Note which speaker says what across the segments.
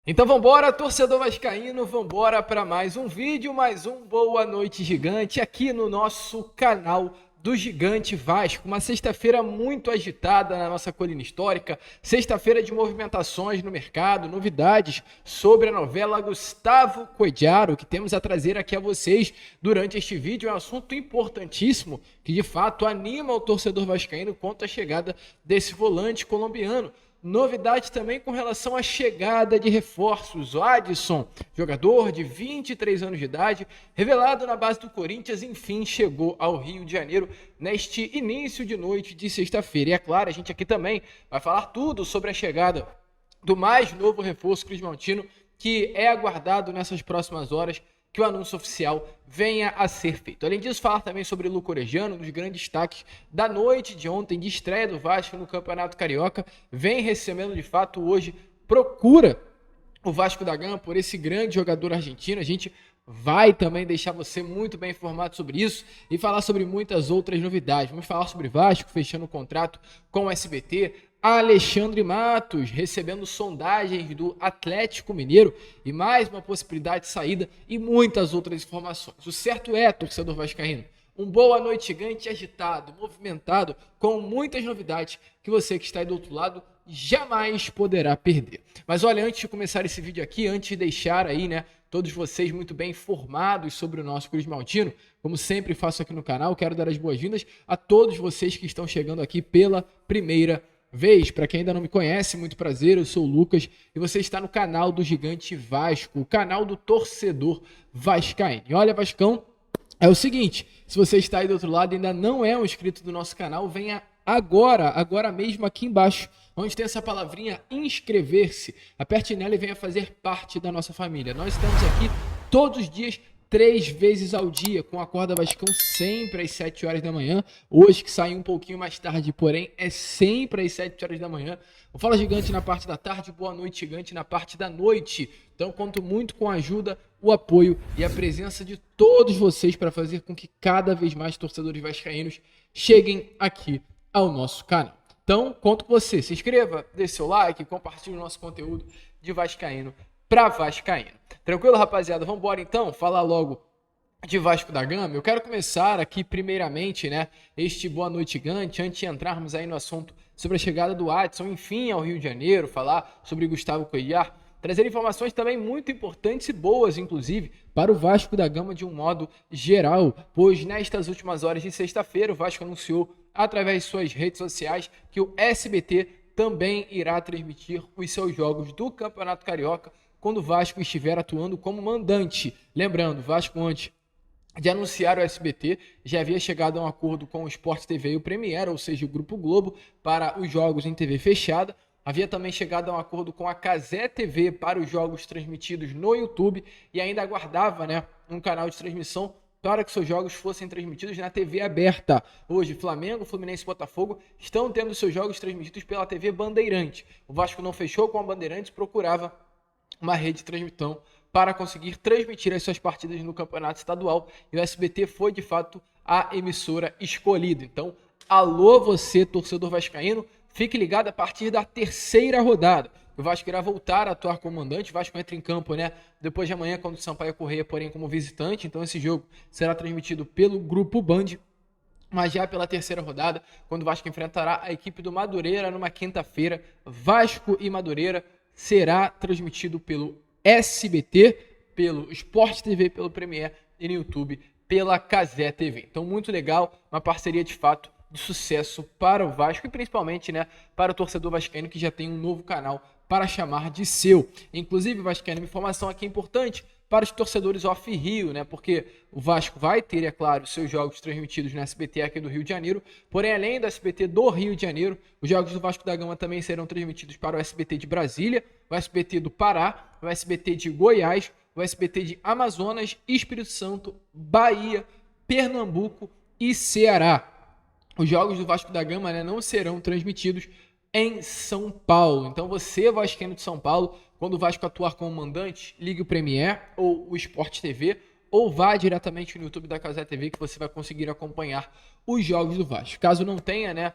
Speaker 1: Então vambora, torcedor vascaíno, vambora para mais um vídeo, mais um Boa Noite Gigante aqui no nosso canal do Gigante Vasco. Uma sexta-feira muito agitada na nossa colina histórica, sexta-feira de movimentações no mercado, novidades sobre a novela Gustavo Coediaro, que temos a trazer aqui a vocês durante este vídeo. É um assunto importantíssimo que de fato anima o torcedor vascaíno quanto à chegada desse volante colombiano. Novidade também com relação à chegada de reforços. O Adson, jogador de 23 anos de idade, revelado na base do Corinthians, enfim chegou ao Rio de Janeiro neste início de noite de sexta-feira. E é claro, a gente aqui também vai falar tudo sobre a chegada do mais novo reforço cruzmaltino, que é aguardado nessas próximas horas que o anúncio oficial venha a ser feito. Além disso, falar também sobre o Luco Orejano, um dos grandes destaques da noite de ontem, de estreia do Vasco no Campeonato Carioca, vem recebendo de fato hoje, procura o Vasco da Gama por esse grande jogador argentino. A gente vai também deixar você muito bem informado sobre isso e falar sobre muitas outras novidades. Vamos falar sobre Vasco fechando o contrato com o SBT, Alexandre Matos recebendo sondagens do Atlético Mineiro e mais uma possibilidade de saída e muitas outras informações. O certo é, torcedor vascaíno, um Boa Noite Gigante agitado, movimentado, com muitas novidades que você que está aí do outro lado jamais poderá perder. Mas olha, antes de começar esse vídeo aqui, antes de deixar aí, né, todos vocês muito bem informados sobre o nosso Cruz Maltino, como sempre faço aqui no canal, quero dar as boas-vindas a todos vocês que estão chegando aqui pela primeira vez. Para quem ainda não me conhece, muito prazer, eu sou o Lucas e você está no canal do Gigante Vasco, o canal do torcedor vascaíno. E olha, Vascão, é o seguinte, se você está aí do outro lado e ainda não é um inscrito do nosso canal, venha agora mesmo aqui embaixo, onde tem essa palavrinha inscrever-se. Aperte nela e venha fazer parte da nossa família. Nós estamos aqui todos os dias, 3 vezes ao dia, com a Acorda Vascão sempre às 7 horas da manhã. Hoje que sai um pouquinho mais tarde, porém é sempre às 7 horas da manhã. O Fala Gigante na parte da tarde, Boa Noite Gigante na parte da noite. Então conto muito com a ajuda, o apoio e a presença de todos vocês para fazer com que cada vez mais torcedores vascaínos cheguem aqui ao nosso canal. Então conto com você, se inscreva, dê seu like, compartilhe o nosso conteúdo de vascaíno para vascaíno. Tranquilo, rapaziada? Vamos embora então falar logo de Vasco da Gama. Eu quero começar aqui primeiramente, né, este Boa Noite Gigante, antes de entrarmos aí no assunto sobre a chegada do Adson, enfim, ao Rio de Janeiro, falar sobre Gustavo Coediaro, trazer informações também muito importantes e boas, inclusive, para o Vasco da Gama de um modo geral, pois nestas últimas horas de sexta-feira o Vasco anunciou através de suas redes sociais que o SBT também irá transmitir os seus jogos do Campeonato Carioca quando o Vasco estiver atuando como mandante. Lembrando, o Vasco antes de anunciar o SBT, já havia chegado a um acordo com o Sport TV e o Premiere, ou seja, o Grupo Globo, para os jogos em TV fechada. Havia também chegado a um acordo com a Cazé TV para os jogos transmitidos no YouTube e ainda aguardava, né, um canal de transmissão para que seus jogos fossem transmitidos na TV aberta. Hoje, Flamengo, Fluminense e Botafogo estão tendo seus jogos transmitidos pela TV Bandeirante. O Vasco não fechou com a Bandeirante, procurava uma rede de transmissão para conseguir transmitir as suas partidas no campeonato estadual e o SBT foi de fato a emissora escolhida. Então, alô você, torcedor vascaíno, fique ligado a partir da terceira rodada. O Vasco irá voltar a atuar como mandante, o Vasco entra em campo, né, depois de amanhã contra o Sampaio Corrêa, porém como visitante, então esse jogo será transmitido pelo Grupo Band, mas já pela terceira rodada, quando o Vasco enfrentará a equipe do Madureira numa quinta-feira. Vasco e Madureira será transmitido pelo SBT, pelo Sport TV, pelo Premiere e no YouTube pela Cazé TV. Então muito legal, uma parceria de fato de sucesso para o Vasco e principalmente, né, para o torcedor vascaíno que já tem um novo canal para chamar de seu. Inclusive, vascaíno, uma informação aqui importante para os torcedores off-Rio, né? Porque o Vasco vai ter, é claro, seus jogos transmitidos no SBT aqui do Rio de Janeiro, porém, além do SBT do Rio de Janeiro, os jogos do Vasco da Gama também serão transmitidos para o SBT de Brasília, o SBT do Pará, o SBT de Goiás, o SBT de Amazonas, Espírito Santo, Bahia, Pernambuco e Ceará. Os jogos do Vasco da Gama, né, não serão transmitidos em São Paulo. Então você, vascaíno de São Paulo, quando o Vasco atuar como mandante, ligue o Premiere ou o Sport TV ou vá diretamente no YouTube da Cazé TV que você vai conseguir acompanhar os jogos do Vasco. Caso não tenha, né,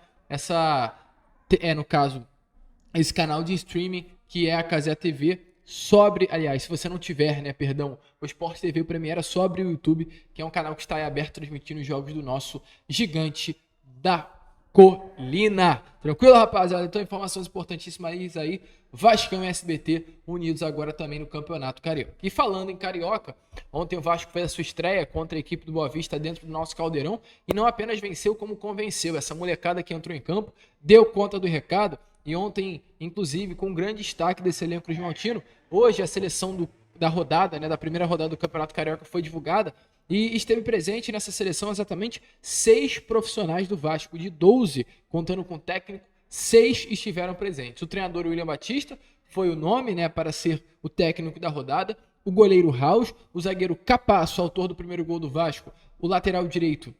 Speaker 1: no caso, esse canal de streaming que é a Cazé TV, aliás, se você não tiver, né, perdão, o Sport TV Premiere só abre o YouTube, que é um canal que está aí aberto transmitindo os jogos do nosso gigante da Colina. Tranquilo, rapaziada? Então, informações importantíssimas aí. Vascão e SBT unidos agora também no Campeonato Carioca. E falando em Carioca, ontem o Vasco fez a sua estreia contra a equipe do Boa Vista dentro do nosso Caldeirão e não apenas venceu, como convenceu. Essa molecada que entrou em campo deu conta do recado e ontem, inclusive, com um grande destaque desse elenco cruzmaltino, hoje a seleção da rodada, né, da primeira rodada do Campeonato Carioca foi divulgada e esteve presente nessa seleção exatamente 6 profissionais do Vasco, de 12, contando com o técnico, 6 estiveram presentes. O treinador William Batista foi o nome, né, para ser o técnico da rodada, o goleiro Raus, o zagueiro Capasso, autor do primeiro gol do Vasco, o lateral direito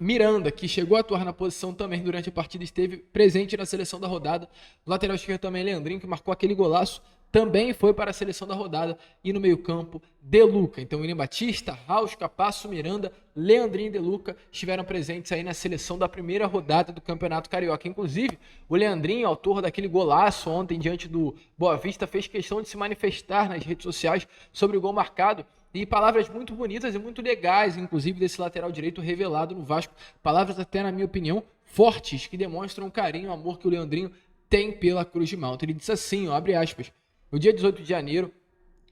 Speaker 1: Miranda, que chegou a atuar na posição também durante a partida, esteve presente na seleção da rodada. O lateral esquerdo também, Leandrinho, que marcou aquele golaço, também foi para a seleção da rodada. E no meio-campo, De Luca. Então, William Batista, Raus, Capasso, Miranda, Leandrinho e De Luca estiveram presentes aí na seleção da primeira rodada do Campeonato Carioca. Inclusive, o Leandrinho, autor daquele golaço ontem diante do Boa Vista, fez questão de se manifestar nas redes sociais sobre o gol marcado. E palavras muito bonitas e muito legais, inclusive desse lateral direito revelado no Vasco. Palavras até, na minha opinião, fortes, que demonstram o carinho e o amor que o Leandrinho tem pela Cruz de Malta. Ele disse assim, ó, abre aspas, o dia 18 de janeiro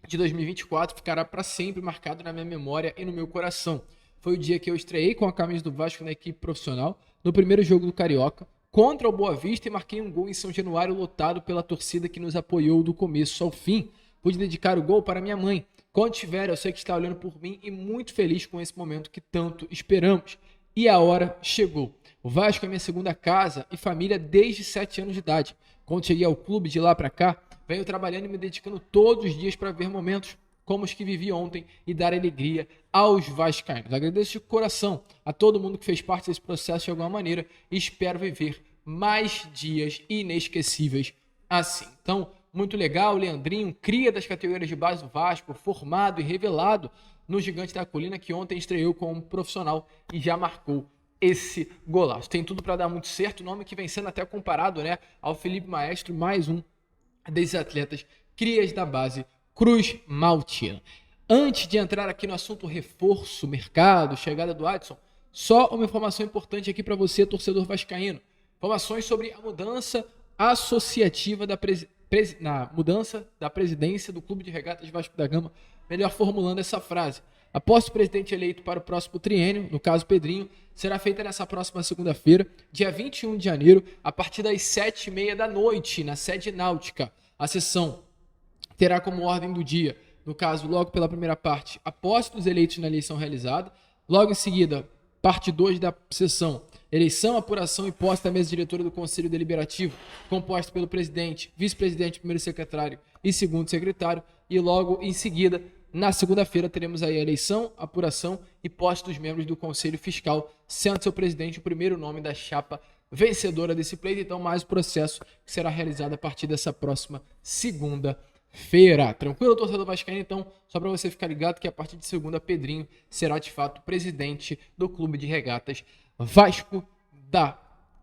Speaker 1: de 2024 ficará para sempre marcado na minha memória e no meu coração. Foi o dia que eu estreiei com a camisa do Vasco na equipe profissional, no primeiro jogo do Carioca, contra o Boa Vista e marquei um gol em São Januário lotado pela torcida que nos apoiou do começo ao fim. Pude dedicar o gol para minha mãe. Quando tiver, eu sei que está olhando por mim e muito feliz com esse momento que tanto esperamos. E a hora chegou. O Vasco é minha segunda casa e família desde 7 anos de idade. Quando cheguei ao clube de lá para cá, venho trabalhando e me dedicando todos os dias para ver momentos como os que vivi ontem e dar alegria aos vascaínos. Agradeço de coração a todo mundo que fez parte desse processo de alguma maneira e espero viver mais dias inesquecíveis assim. Então, muito legal, o Leandrinho, cria das categorias de base do Vasco, formado e revelado no Gigante da Colina, que ontem estreou como profissional e já marcou esse golaço. Tem tudo para dar muito certo, nome que vem sendo até comparado, né, ao Felipe Maestro, mais um desses atletas crias da base Cruz Maltina. Antes de entrar aqui no assunto reforço, mercado, chegada do Adson, só uma informação importante aqui para você, torcedor vascaíno. Informações sobre a mudança associativa na mudança da presidência do Clube de Regatas Vasco da Gama, melhor formulando essa frase. A posse do presidente eleito para o próximo triênio, no caso Pedrinho, será feita nessa próxima segunda-feira, dia 21 de janeiro, a partir das 7h30 da noite, na sede náutica. A sessão terá como ordem do dia, no caso, logo pela primeira parte, a posse dos eleitos na eleição realizada, logo em seguida, parte 2 da sessão, eleição, apuração e posse da mesa diretora do Conselho Deliberativo, composta pelo presidente, vice-presidente, primeiro secretário e segundo secretário, e logo em seguida, na segunda-feira, teremos aí a eleição, apuração e posse dos membros do Conselho Fiscal, sendo seu presidente o primeiro nome da chapa vencedora desse pleito. Então, mais o processo que será realizado a partir dessa próxima segunda-feira. Tranquilo, torcedor vascaíno? Então, só para você ficar ligado que a partir de segunda, Pedrinho será de fato presidente do Clube de Regatas Vasco da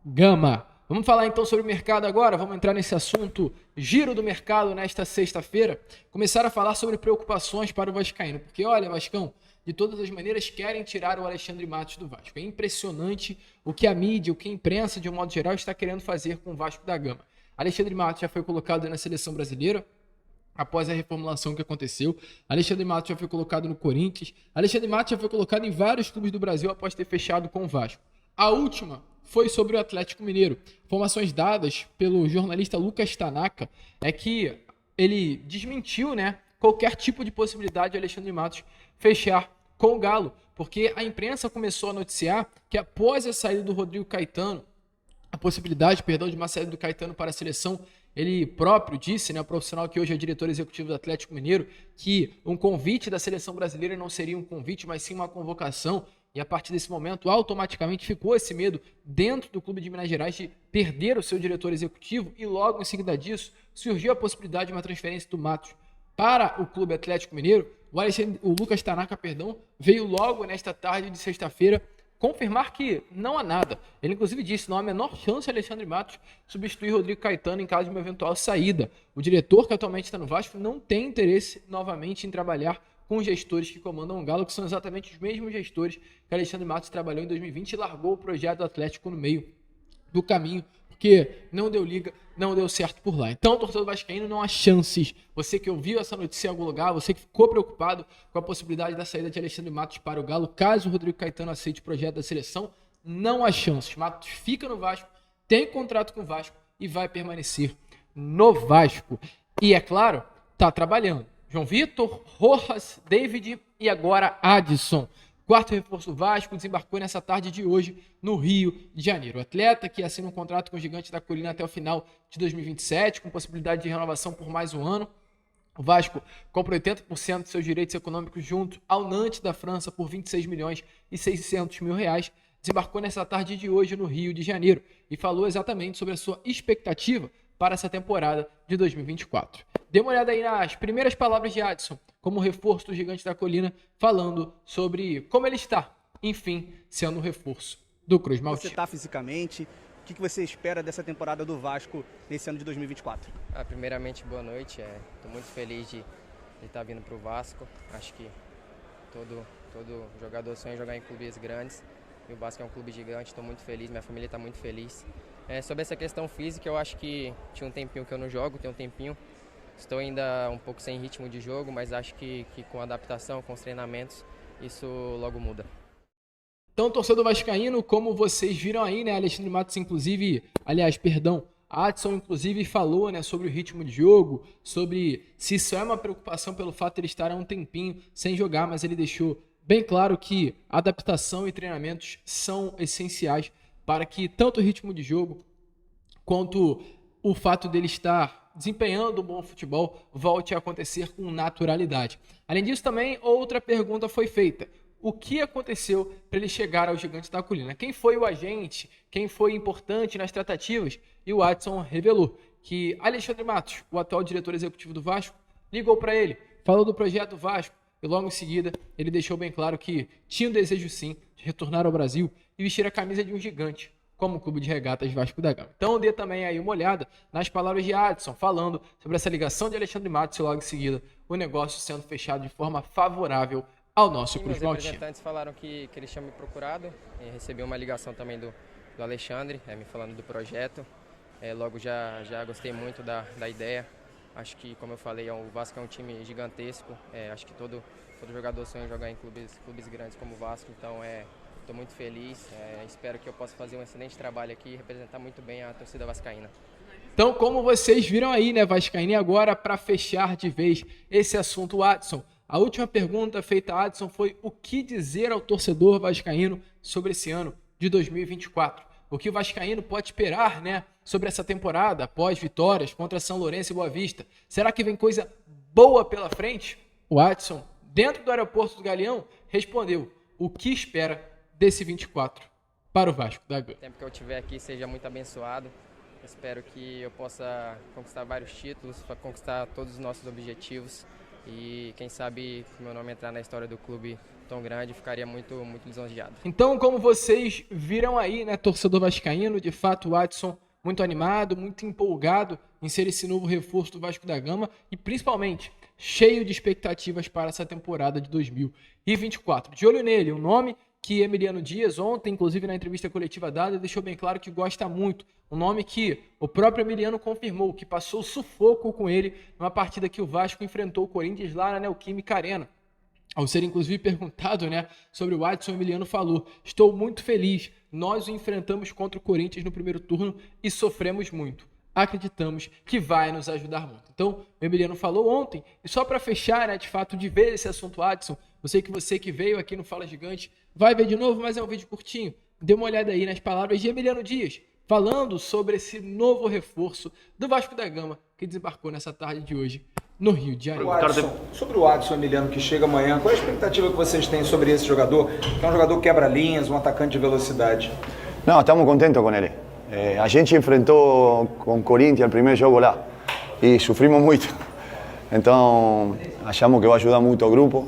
Speaker 1: Gama. Vamos falar então sobre o mercado agora, vamos entrar nesse assunto, giro do mercado nesta sexta-feira, começar a falar sobre preocupações para o vascaíno, porque olha, Vascão, de todas as maneiras querem tirar o Alexandre Matos do Vasco. É impressionante o que a mídia, o que a imprensa de um modo geral está querendo fazer com o Vasco da Gama. Alexandre Matos já foi colocado na seleção brasileira, após a reformulação que aconteceu. Alexandre Matos já foi colocado no Corinthians. Alexandre Matos já foi colocado em vários clubes do Brasil após ter fechado com o Vasco. A última foi sobre o Atlético Mineiro. Informações dadas pelo jornalista Lucas Tanaka é que ele desmentiu, né, qualquer tipo de possibilidade de Alexandre Matos fechar com o Galo, porque a imprensa começou a noticiar que após a saída do Rodrigo Caetano, a possibilidade, de uma saída do Caetano para a seleção, ele próprio disse, né, o profissional que hoje é diretor executivo do Atlético Mineiro, que um convite da seleção brasileira não seria um convite, mas sim uma convocação. E a partir desse momento, automaticamente ficou esse medo dentro do clube de Minas Gerais de perder o seu diretor executivo. E logo em seguida disso, surgiu a possibilidade de uma transferência do Matos para o Clube Atlético Mineiro. O Lucas Tanaka, veio logo nesta tarde de sexta-feira confirmar que não há nada. Ele inclusive disse: não há a menor chance de Alexandre Matos substituir Rodrigo Caetano em caso de uma eventual saída. O diretor, que atualmente está no Vasco, não tem interesse novamente em trabalhar com os gestores que comandam o Galo, que são exatamente os mesmos gestores que Alexandre Matos trabalhou em 2020 e largou o projeto do Atlético no meio do caminho, porque não deu liga, não deu certo por lá. Então, torcedor vascaíno, não há chances. Você que ouviu essa notícia em algum lugar, você que ficou preocupado com a possibilidade da saída de Alexandre Matos para o Galo, caso o Rodrigo Caetano aceite o projeto da seleção, não há chances. Matos fica no Vasco, tem contrato com o Vasco e vai permanecer no Vasco. E, é claro, tá trabalhando. João Vitor, Rojas, David e agora Adson. Quarto reforço do Vasco desembarcou nessa tarde de hoje no Rio de Janeiro. O atleta, que assina um contrato com o Gigante da Colina até o final de 2027, com possibilidade de renovação por mais um ano. O Vasco compra 80% de seus direitos econômicos junto ao Nantes da França por 26 milhões e 600 mil reais. Desembarcou nessa tarde de hoje no Rio de Janeiro e falou exatamente sobre a sua expectativa para essa temporada de 2024. Dê uma olhada aí nas primeiras palavras de Adson, como reforço do Gigante da Colina, falando sobre como ele está, enfim, sendo um reforço do Cruz Maltino.
Speaker 2: Você está fisicamente? O que você espera dessa temporada do Vasco nesse ano de 2024?
Speaker 3: Primeiramente, boa noite. Estou muito feliz de estar vindo para o Vasco. Acho que todo jogador sonha em jogar em clubes grandes. E o Vasco é um clube gigante, estou muito feliz, minha família está muito feliz. Sobre essa questão física, eu acho que tinha um tempinho que eu não jogo, tem um tempinho. Estou ainda um pouco sem ritmo de jogo, mas acho que com adaptação, com os treinamentos, isso logo muda.
Speaker 1: Então, torcedor vascaíno, como vocês viram aí, né, Alexandre Matos, inclusive, Adson, inclusive, falou, né, sobre o ritmo de jogo, sobre se isso é uma preocupação pelo fato de ele estar há um tempinho sem jogar, mas ele deixou bem claro que adaptação e treinamentos são essenciais para que tanto o ritmo de jogo quanto o fato dele estar desempenhando um bom futebol volte a acontecer com naturalidade. Além disso, também outra pergunta foi feita: o que aconteceu para ele chegar ao Gigante da Colina? Quem foi o agente? Quem foi importante nas tratativas? E o Adson revelou que Alexandre Matos, o atual diretor executivo do Vasco, ligou para ele, falou do projeto do Vasco e logo em seguida ele deixou bem claro que tinha o desejo sim de retornar ao Brasil e vestir a camisa de um gigante, como o Clube de Regatas Vasco da Gama. Então dê também aí uma olhada nas palavras de Adson, falando sobre essa ligação de Alexandre Matos e logo em seguida o negócio sendo fechado de forma favorável ao nosso Cruz Maltino.
Speaker 3: Os representantes falaram que eles tinham me procurado, e recebi uma ligação também do Alexandre, me falando do projeto. Logo já gostei muito da ideia. Acho que, como eu falei, o Vasco é um time gigantesco. Acho que todo jogador sonha em jogar em clubes grandes como o Vasco, então estou muito feliz. Espero que eu possa fazer um excelente trabalho aqui e representar muito bem a torcida vascaína.
Speaker 1: Então, como vocês viram aí, né, vascaína, e agora para fechar de vez esse assunto, Adson, a última pergunta feita a Adson foi: o que dizer ao torcedor vascaíno sobre esse ano de 2024? O que o vascaíno pode esperar, né, sobre essa temporada após vitórias contra São Lourenço e Boa Vista? Será que vem coisa boa pela frente? O Adson, dentro do aeroporto do Galeão, respondeu o que espera desse 24 para o Vasco da Gama.
Speaker 3: O tempo que eu estiver aqui seja muito abençoado. Espero que eu possa conquistar vários títulos, para conquistar todos os nossos objetivos. E quem sabe meu nome entrar na história do clube tão grande, ficaria muito, muito lisonjeado.
Speaker 1: Então, como vocês viram aí, né, torcedor vascaíno, de fato o Adson muito animado, muito empolgado em ser esse novo reforço do Vasco da Gama e principalmente cheio de expectativas para essa temporada de 2024. De olho nele, um nome que Emiliano Dias, ontem, inclusive na entrevista coletiva dada, deixou bem claro que gosta muito. Um nome que o próprio Emiliano confirmou, que passou sufoco com ele numa partida que o Vasco enfrentou o Corinthians lá na Neoquímica Arena. Ao ser inclusive perguntado, né, sobre o Adson, Emiliano falou: estou muito feliz, nós o enfrentamos contra o Corinthians no primeiro turno e sofremos muito. Acreditamos que vai nos ajudar muito. Então, o Emiliano falou ontem, e só para fechar, né, de fato, de ver esse assunto Adson, eu sei que você que veio aqui no Fala Gigante vai ver de novo, mas é um vídeo curtinho. Dê uma olhada aí nas palavras de Emiliano Dias, falando sobre esse novo reforço do Vasco da Gama, que desembarcou nessa tarde de hoje no Rio de Janeiro.
Speaker 4: Sobre o Adson Emiliano, que chega amanhã, qual é a expectativa que vocês têm sobre esse jogador? Que é um jogador quebra-linhas, um atacante de velocidade.
Speaker 5: Não, estamos contentes com ele. A gente enfrentou com o Corinthians o primeiro jogo lá e sofrimos muito. Então, achamos que vai ajudar muito o grupo.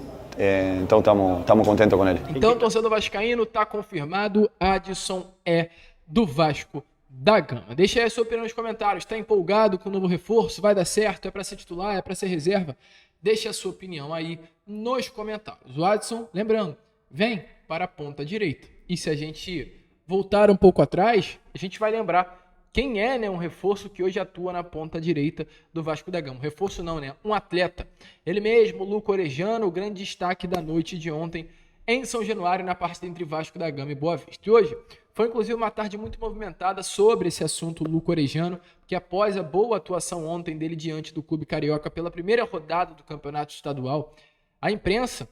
Speaker 5: Então estamos contentes com ele.
Speaker 1: Então, torcedor vascaíno, tá confirmado, Adson é do Vasco da Gama. Deixa aí a sua opinião nos comentários. Tá empolgado com o novo reforço? Vai dar certo? É para ser titular? É para ser reserva? Deixa a sua opinião aí nos comentários. O Adson, lembrando, vem para a ponta direita. E se a gente voltar um pouco atrás, a gente vai lembrar quem é, né, um reforço que hoje atua na ponta direita do Vasco da Gama. Um reforço não, né? Um atleta. Ele mesmo, Luca Orejano, o grande destaque da noite de ontem em São Januário, na partida entre Vasco da Gama e Boa Vista. E hoje foi inclusive uma tarde muito movimentada sobre esse assunto, Luca Orejano, que após a boa atuação ontem dele diante do Clube Carioca pela primeira rodada do Campeonato Estadual, a imprensa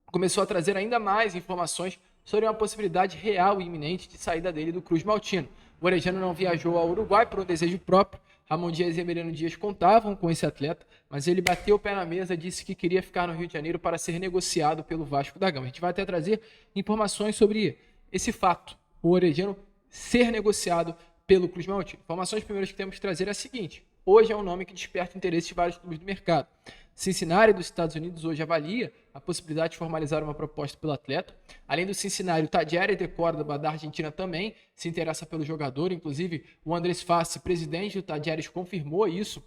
Speaker 1: começou a trazer ainda mais informações sobre uma possibilidade real e iminente de saída dele do Cruz Maltino. O Orejano não viajou ao Uruguai por um desejo próprio. Ramon Dias e Emiliano Dias contavam com esse atleta, mas ele bateu o pé na mesa e disse que queria ficar no Rio de Janeiro para ser negociado pelo Vasco da Gama. A gente vai até trazer informações sobre esse fato, o Orejano ser negociado pelo Cruz Maltino. Informações primeiras que temos que trazer é a seguinte: hoje é um nome que desperta interesse de vários clubes do mercado. Cincinnati dos Estados Unidos hoje avalia a possibilidade de formalizar uma proposta pelo atleta. Além do Cincinnati, o Talleres de Córdoba da Argentina também se interessa pelo jogador. Inclusive, o Andrés Fassi, presidente do Talleres, confirmou isso.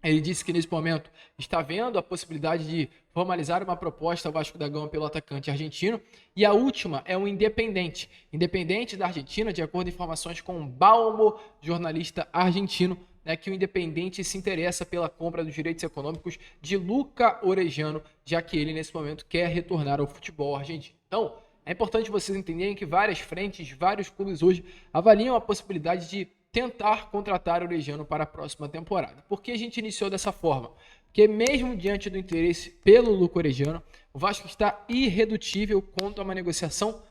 Speaker 1: Ele disse que nesse momento está vendo a possibilidade de formalizar uma proposta ao Vasco da Gama pelo atacante argentino. E a última é o Independente. Independente da Argentina, de acordo com informações com o Balmo, jornalista argentino, que o Independente se interessa pela compra dos direitos econômicos de Luca Orejano, já que ele, nesse momento, quer retornar ao futebol argentino. Então, é importante vocês entenderem que várias frentes, vários clubes hoje avaliam a possibilidade de tentar contratar o Orejano para a próxima temporada. Por que a gente iniciou dessa forma? Porque mesmo diante do interesse pelo Luca Orejano, o Vasco está irredutível quanto a uma negociação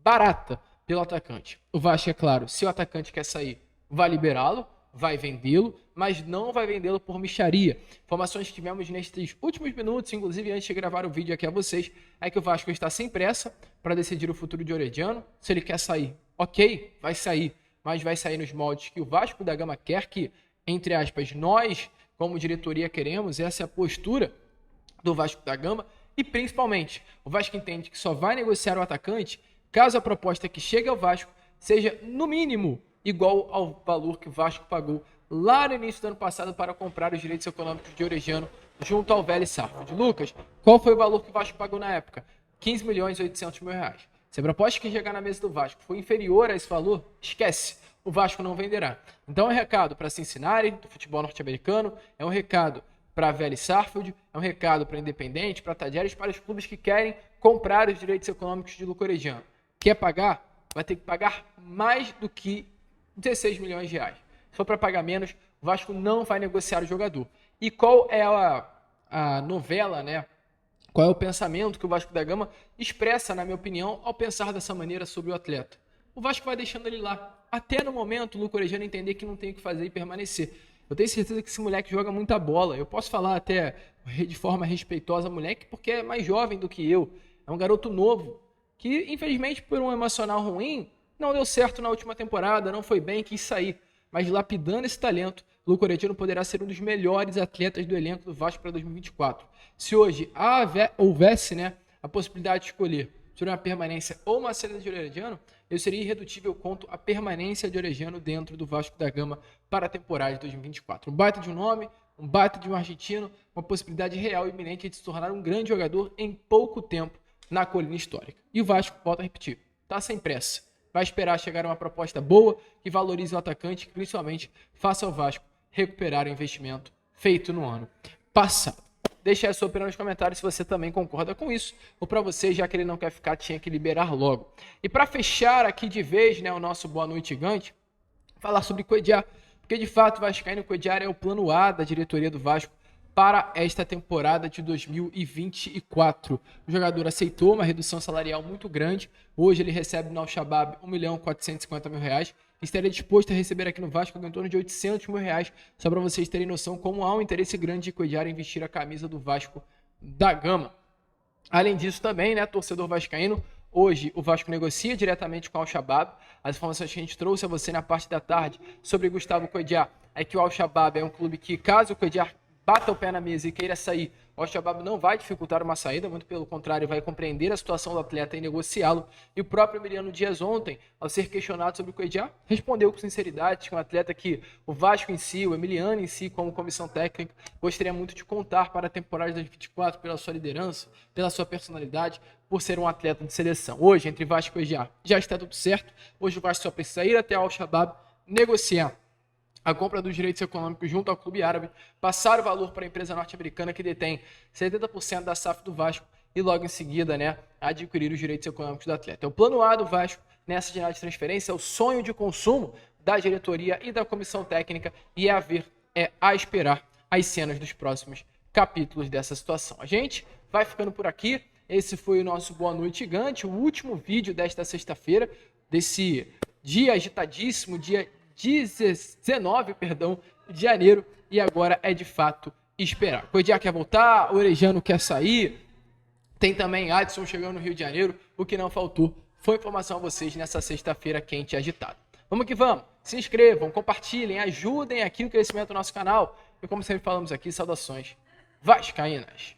Speaker 1: barata pelo atacante. O Vasco, é claro, se o atacante quer sair, vai liberá-lo, vai vendê-lo, mas não vai vendê-lo por mixaria. Informações que tivemos nestes últimos minutos, inclusive antes de gravar o vídeo aqui a vocês, é que o Vasco está sem pressa para decidir o futuro de Orejano. Se ele quer sair, ok, vai sair, mas vai sair nos moldes que o Vasco da Gama quer, que, entre aspas, nós, como diretoria, queremos. Essa é a postura do Vasco da Gama. E, principalmente, o Vasco entende que só vai negociar o atacante caso a proposta que chegue ao Vasco seja, no mínimo, igual ao valor que o Vasco pagou lá no início do ano passado para comprar os direitos econômicos de Orejano junto ao Vélez Sarsfield. Lucas, qual foi o valor que o Vasco pagou na época? 15 milhões e 800 mil reais. Se a proposta que chegar na mesa do Vasco for inferior a esse valor, esquece, o Vasco não venderá. Então é um recado para Cincinnati, do futebol norte-americano, é um recado para Vélez Sarsfield, é um recado para Independente, para Talleres, para os clubes que querem comprar os direitos econômicos de Luca Orejano. Quer pagar? Vai ter que pagar mais do que 16 milhões de reais. Se for para pagar menos, o Vasco não vai negociar o jogador. E qual é a novela, né? Qual é o pensamento que o Vasco da Gama expressa, na minha opinião, ao pensar dessa maneira sobre o atleta? O Vasco vai deixando ele lá. Até no momento, o Luca Orejano entender que não tem o que fazer e permanecer. Eu tenho certeza que esse moleque joga muita bola. Eu posso falar até de forma respeitosa moleque, porque é mais jovem do que eu. É um garoto novo, que infelizmente por um emocional ruim, não deu certo na última temporada, não foi bem, quis sair. Mas lapidando esse talento, Luca Orejano poderá ser um dos melhores atletas do elenco do Vasco para 2024. Se hoje houvesse, né, a possibilidade de escolher sobre uma permanência ou uma saída de Orejano, eu seria irredutível quanto a permanência de Orejano dentro do Vasco da Gama para a temporada de 2024. Um baita de um nome, um baita de um argentino, uma possibilidade real e iminente de se tornar um grande jogador em pouco tempo na colina histórica. E o Vasco, volta a repetir, está sem pressa. Vai esperar chegar uma proposta boa que valorize o atacante e que principalmente faça o Vasco recuperar o investimento feito no ano passado. Deixe aí a sua opinião nos comentários se você também concorda com isso, ou para você, já que ele não quer ficar, tinha que liberar logo. E para fechar aqui de vez, né, o nosso Boa Noite Gigante, falar sobre Cuéllar, porque de fato o Vascaíno Cuéllar é o plano A da diretoria do Vasco para esta temporada de 2024. O jogador aceitou uma redução salarial muito grande. Hoje ele recebe no Al-Shabaab R$1.450.000. Estaria disposto a receber aqui no Vasco em torno de R$800.000. Só para vocês terem noção como há um interesse grande de Cuéllar em vestir a camisa do Vasco da Gama. Além disso também, né, torcedor vascaíno, hoje o Vasco negocia diretamente com o Al-Shabaab. As informações que a gente trouxe a você na parte da tarde sobre Gustavo Cuéllar é que o Al-Shabaab é um clube que, caso o Cuéllar bata o pé na mesa e queira sair, O Al-Shabaab não vai dificultar uma saída, muito pelo contrário, vai compreender a situação do atleta e negociá-lo. E o próprio Emiliano Dias ontem, ao ser questionado sobre o Cuejá, respondeu com sinceridade que um atleta que o Vasco em si, o Emiliano em si, como comissão técnica, gostaria muito de contar para a temporada de 2024 pela sua liderança, pela sua personalidade, por ser um atleta de seleção. Hoje, entre Vasco e Cuejá, já está tudo certo. Hoje o Vasco só precisa ir até o Al-Shabaab, negociar a compra dos direitos econômicos junto ao clube árabe, passar o valor para a empresa norte-americana que detém 70% da SAF do Vasco e logo em seguida, né, adquirir os direitos econômicos do atleta. É o plano A do Vasco nessa janela de transferência, é o sonho de consumo da diretoria e da comissão técnica e é a esperar as cenas dos próximos capítulos dessa situação. A gente vai ficando por aqui. Esse foi o nosso Boa Noite Gigante, o último vídeo desta sexta-feira, desse dia agitadíssimo, dia 19, de janeiro, e agora é de fato esperar. Cuejá quer voltar, o Orejano quer sair, tem também Adson chegando no Rio de Janeiro, o que não faltou foi informação a vocês nessa sexta-feira quente e agitada. Vamos que vamos, se inscrevam, compartilhem, ajudem aqui o crescimento do nosso canal, e como sempre falamos aqui, saudações vascaínas.